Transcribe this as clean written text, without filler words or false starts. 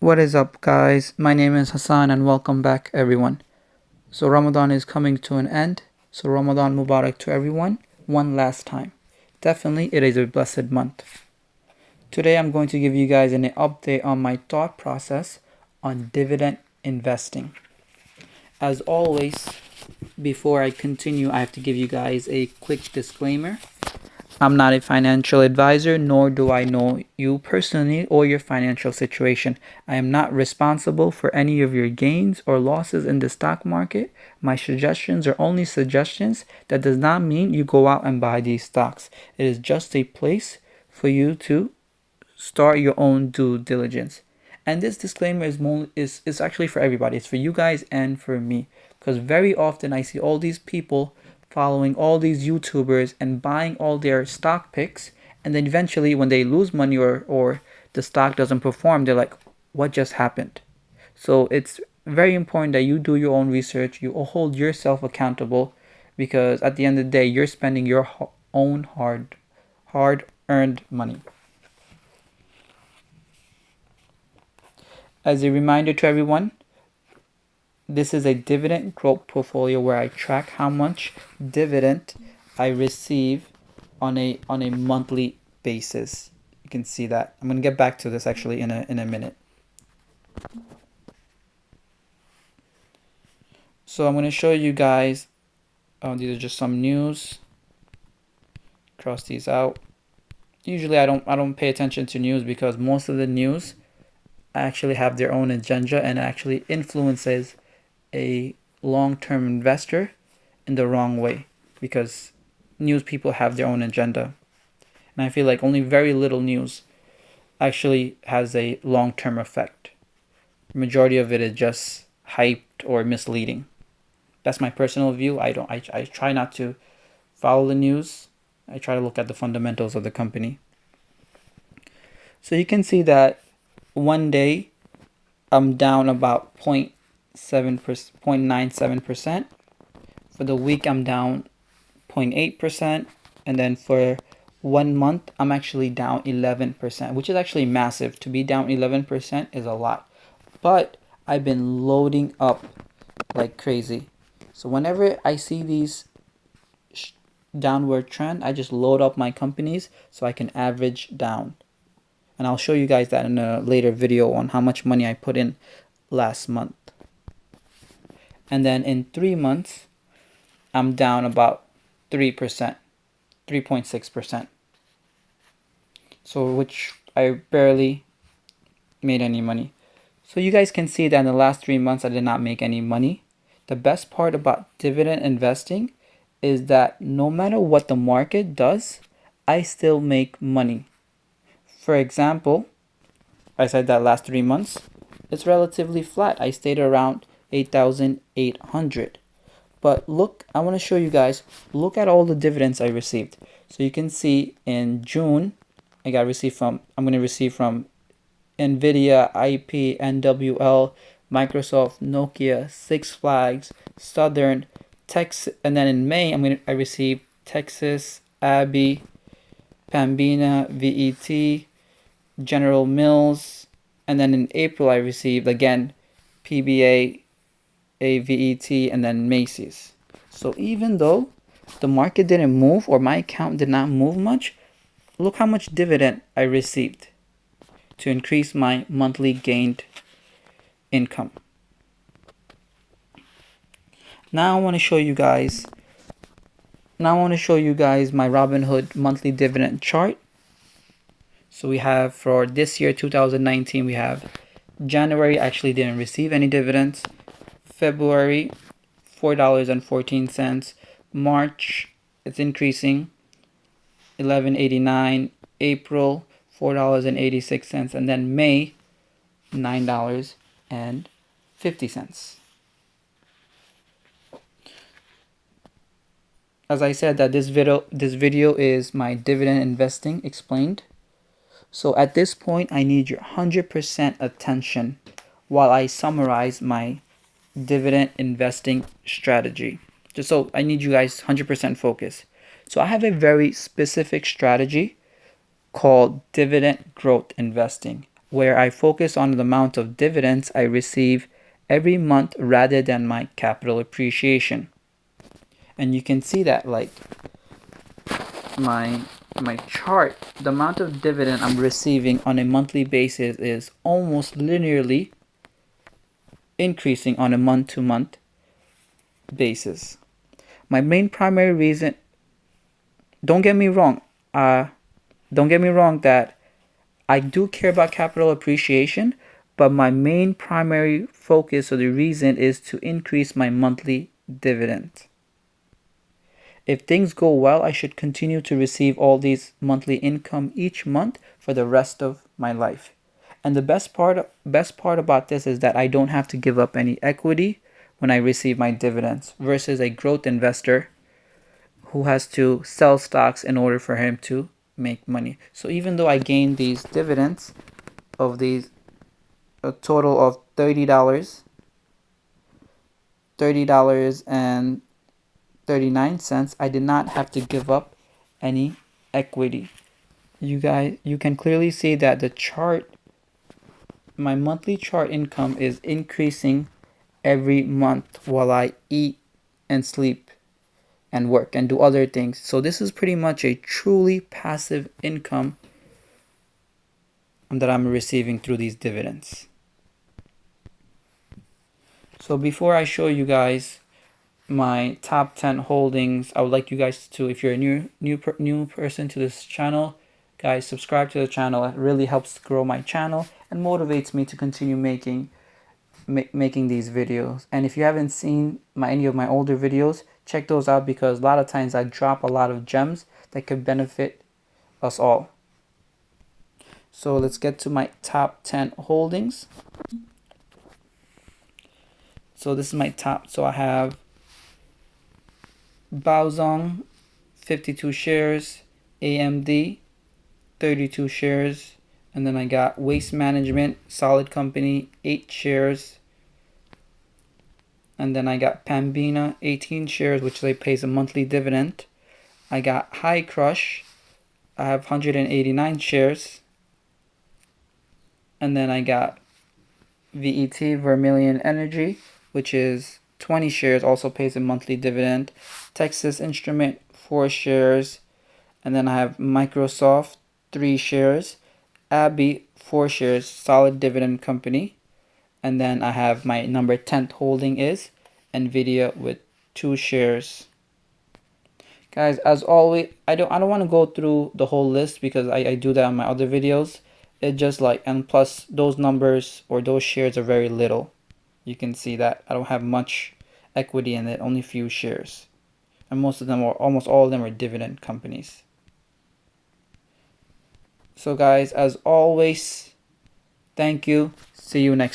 What is up, guys? My name is Hassan and welcome back, everyone. So, Ramadan is coming to an end. So, Ramadan Mubarak to everyone one last time. Definitely, it is a blessed month. Today, I'm going to give you guys an update on my thought process on dividend investing. As always, before I continue, I have to give you guys a quick disclaimer. I'm not a financial advisor, nor do I know you personally or your financial situation. I am not responsible for any of your gains or losses in the stock market. My suggestions are only suggestions. That does not mean you go out and buy these stocks. It is just a place for you to start your own due diligence. And this disclaimer is actually for everybody. It's for you guys and for me. Because very often I see all these people following all these YouTubers and buying all their stock picks, and then eventually when they lose money or the stock doesn't perform, they're like, what just happened? So it's very important that you do your own research, you hold yourself accountable, because at the end of the day, you're spending your own hard earned money. As a reminder to everyone, this is a dividend growth portfolio where I track how much dividend I receive on a monthly basis. You can see that. I'm going to get back to this actually in a minute. So I'm going to show you guys, these are just some news. Cross these out. Usually I don't pay attention to news because most of the news actually have their own agenda and actually influences a long-term investor in the wrong way, because news people have their own agenda. And I feel like only very little news actually has a long-term effect. The majority of it is just hyped or misleading. That's my personal view. I try not to follow the news. I try to look at the fundamentals of the company. So you can see that one day I'm down about 0.97%. For the week I'm down 0.8%, and then for 1 month I'm actually down 11%, which is actually massive. To be down 11% is a lot, but I've been loading up like crazy. So whenever I see these downward trend, I just load up my companies so I can average down. And I'll show you guys that in a later video on how much money I put in last month. And then in 3 months, I'm down about 3%, 3.6%. So which I barely made any money. So you guys can see that in the last 3 months, I did not make any money. The best part about dividend investing is that no matter what the market does, I still make money. For example, I said that last 3 months, it's relatively flat. I stayed around 8,800. But look, I want to show you guys, look at all the dividends I received. So you can see in June, I'm going to receive from Nvidia, IP, NWL, Microsoft, Nokia, Six Flags, Southern, Texas, and then in May, I received Texas, Abbey, Pambina, VET, General Mills, and then in April I received again PBA, AVET, and then Macy's. So even though the market didn't move or my account did not move much, look how much dividend I received to increase my monthly gained income. Now I want to show you guys my Robinhood monthly dividend chart. So we have for this year 2019, we have January, actually didn't receive any dividends. February, $4.14. March, it's increasing, $11.89. April, $4.86, and then May, $9.50. As I said, that this video is my dividend investing explained. So at this point, I need your 100% attention while I summarize my dividend investing strategy. So I need you guys 100% focus. So I have a very specific strategy called dividend growth investing. where I focus on the amount of dividends I receive every month rather than my capital appreciation. And you can see that, like, my chart, the amount of dividend I'm receiving on a monthly basis is almost linearly increasing on a month-to-month basis. My main primary reason, don't get me wrong, that I do care about capital appreciation, but my main primary focus or the reason is to increase my monthly dividend. If things go well, I should continue to receive all these monthly income each month for the rest of my life. And the best part about this is that I don't have to give up any equity when I receive my dividends versus a growth investor who has to sell stocks in order for him to make money. So even though I gain these dividends of these a total of $30 and 39 cents, I did not have to give up any equity. You can clearly see that the chart, my monthly chart income is increasing every month while I eat and sleep and work and do other things. So this is pretty much a truly passive income that I'm receiving through these dividends. So before I show you guys my top 10 holdings, I would like you guys to, if you're a new person to this channel, guys, subscribe to the channel. It really helps grow my channel and motivates me to continue making these videos. And if you haven't seen any of my older videos, check those out, because a lot of times I drop a lot of gems that could benefit us all. So let's get to my top 10 holdings. So this is my top. So I have Baozong, 52 shares, AMD, 32 shares, and then I got Waste Management, solid company, 8 shares, and then I got Pambina, 18 shares, which they pays a monthly dividend. I got High Crush, I have 189 shares, and then I got VET, Vermilion Energy, which is 20 shares, also pays a monthly dividend. Texas Instrument, 4 shares, and then I have Microsoft, 3 shares. Abby, 4 shares, solid dividend company. And then I have my number 10th holding is Nvidia with 2 shares. Guys, as always, I don't want to go through the whole list because I do that on my other videos. It just like, and plus those numbers or those shares are very little. You can see that I don't have much equity in it, only few shares. And most of them, or almost all of them, are dividend companies. So guys, as always, thank you. See you next time.